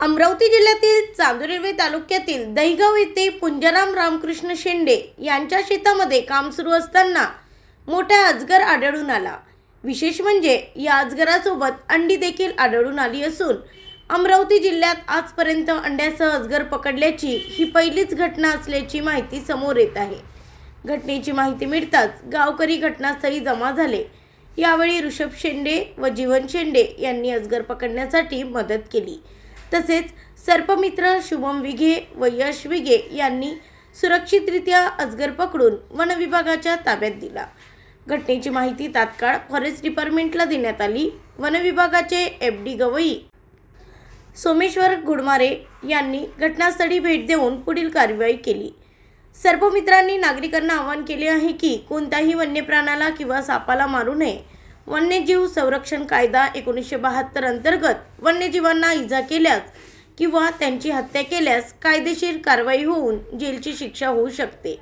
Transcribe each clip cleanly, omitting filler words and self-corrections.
अमरावती जिल्ह्यातील चांदूर रेल्वे तालुक्यातील दहिगाव येथे पुंजाराम रामकृष्ण शेंडे यांच्या शेतामध्ये काम सुरू असताना मोठा अजगर आढळून आला। विशेष म्हणजे या अजगरासोबत अंडी देखील आढळून आली असून अमरावती जिल्ह्यात आजपर्यंत अंड्यासह अजगर पकडल्याची ही पहिलीच घटना असल्याची माहिती समोर येत आहे। घटनेची माहिती मिळताच गावकरी घटनास्थळी जमा झाले। यावेळी ऋषभ शेंडे व जीवन शेंडे यांनी अजगर पकडण्यासाठी मदत केली। तसेच सर्पमित्र शुभम विघे व यश विघे यांनी सुरक्षितरित्या अजगर पकडून वन विभागाच्या ताब्यात दिला। घटनेची माहिती तात्काळ फॉरेस्ट डिपार्टमेंटला देण्यात आली। वन विभागाचे एफडी गवई सोमेश्वर गुडमारे यांनी घटनास्थळी भेट देऊन पुढील कार्यवाही केली। सर्पमित्रांनी नागरिकांना आवाहन केले आहे की कोणत्याही वन्य प्राण्याला किंवा सापाला मारू नये। वन्यजीव संरक्षण कायदा 1972 अंतर्गत वन्यजीवांना इजा केल्यास किंवा त्यांची हत्या केल्यास कायदेशीर कारवाई होऊन जेलची शिक्षा होऊ शकते।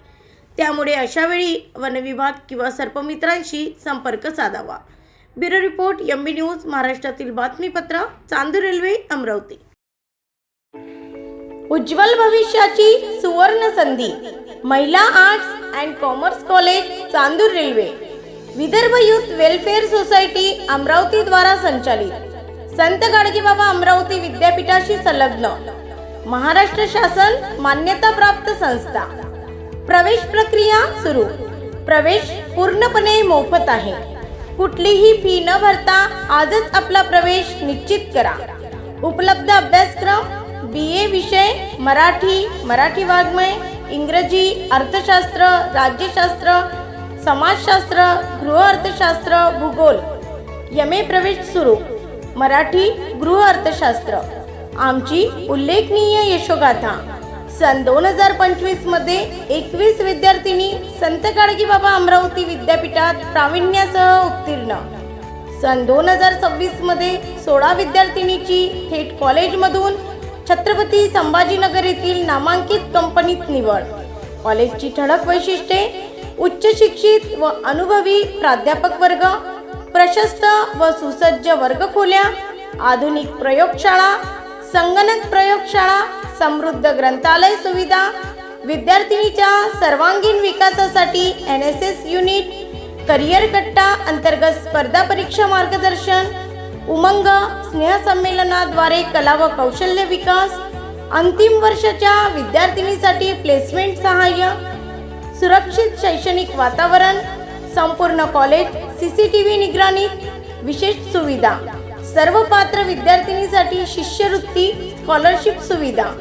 त्यामुळे अशा वेळी वन विभाग किंवा सर्पमित्रांशी संपर्क साधावा। ब्युरो रिपोर्ट एमबी न्यूज महाराष्ट्रातील बातमीपत्र चांदूर रेल्वे अमरावती। उज्ज्वल भविष्याची सुवर्ण संधी महिला arts and commerce college Chandur railway Vidarbha youth welfare society Amravati द्वारा संचालित संत गाडगेबाबा अमरावती विद्यापीठाशी संलग्न महाराष्ट्र शासन मान्यता प्राप्त संस्था। प्रवेश प्रक्रिया सुरू। प्रवेश पूर्णपणे मोफत आहे। कुठलीही फी न भरता आजच आपला प्रवेश निश्चित करा। उपलब्ध अभ्यासक्रम BA विषय मराठी, मराठी वाङ्मय, इंग्रजी, अर्थशास्त्र, राज्यशास्त्र, समाजशास्त्र, गृह अर्थशास्त्र, भूगोल। MA प्रवेश सुरू। मराठी, गृह अर्थशास्त्र। आमची उल्लेखनीय यशोगाथा सन 2025 मध्ये 21 विद्यार्थिनी संत गाडगेबाबा अमरावती विद्यापीठात प्रावीण्यासह उत्तीर्ण। सन 2026 मध्ये 16 विद्यार्थिनीची थेट कॉलेजमधून छत्रपती संभाजीनगर येथील नामांकित कंपनीत निवड। कॉलेजची ठळक वैशिष्ट्ये: उच्च शिक्षित व अनुभवी प्राध्यापक वर्ग, प्रशस्त व सुसज्ज वर्गखोल्या, आधुनिक प्रयोगशाळा, संगणक प्रयोगशाळा, समृद्ध ग्रंथालय सुविधा, विद्यार्थिनीच्या सर्वांगीण विकासासाठी NSS युनिट, करिअर कट्टा अंतर्गत स्पर्धा परीक्षा मार्गदर्शन, उमंग स्नेहसंमेलनाद्वारे कला व कौशल्य विकास, अंतिम वर्षाच्या विद्यार्थिनीसाठी प्लेसमेंट सहाय्य, सुरक्षित शैक्षणिक वातावरण, संपूर्ण कॉलेज CCTV निगराणीत, विशेष सुविधा, सर्व पात्र विद्यार्थिनीसाठी शिष्यवृत्ती, स्कॉलरशिप सुविधा,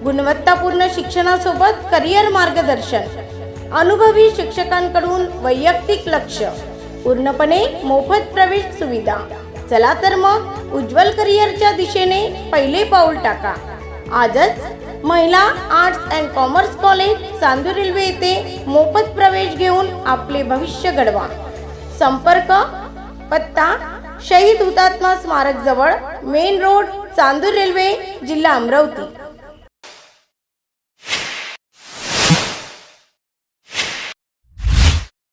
गुणवत्तापूर्ण शिक्षणासोबत करिअर मार्गदर्शन, अनुभवी शिक्षकांकडून वैयक्तिक लक्ष, पूर्णपणे मोफत प्रवेश सुविधा। चला तर मग उज्ज्वल करिअरच्या दिशेने पहिले पाऊल टाका। आजच महिला arts and commerce college Chandur railway येथे मोफत प्रवेश घेऊन आपले भविष्य घडवा। संपर्क पत्ता शहीद हुतात्मा स्मारक जवळ, मेन रोड, चांदूर रेल्वे, जिल्हा अमरावती।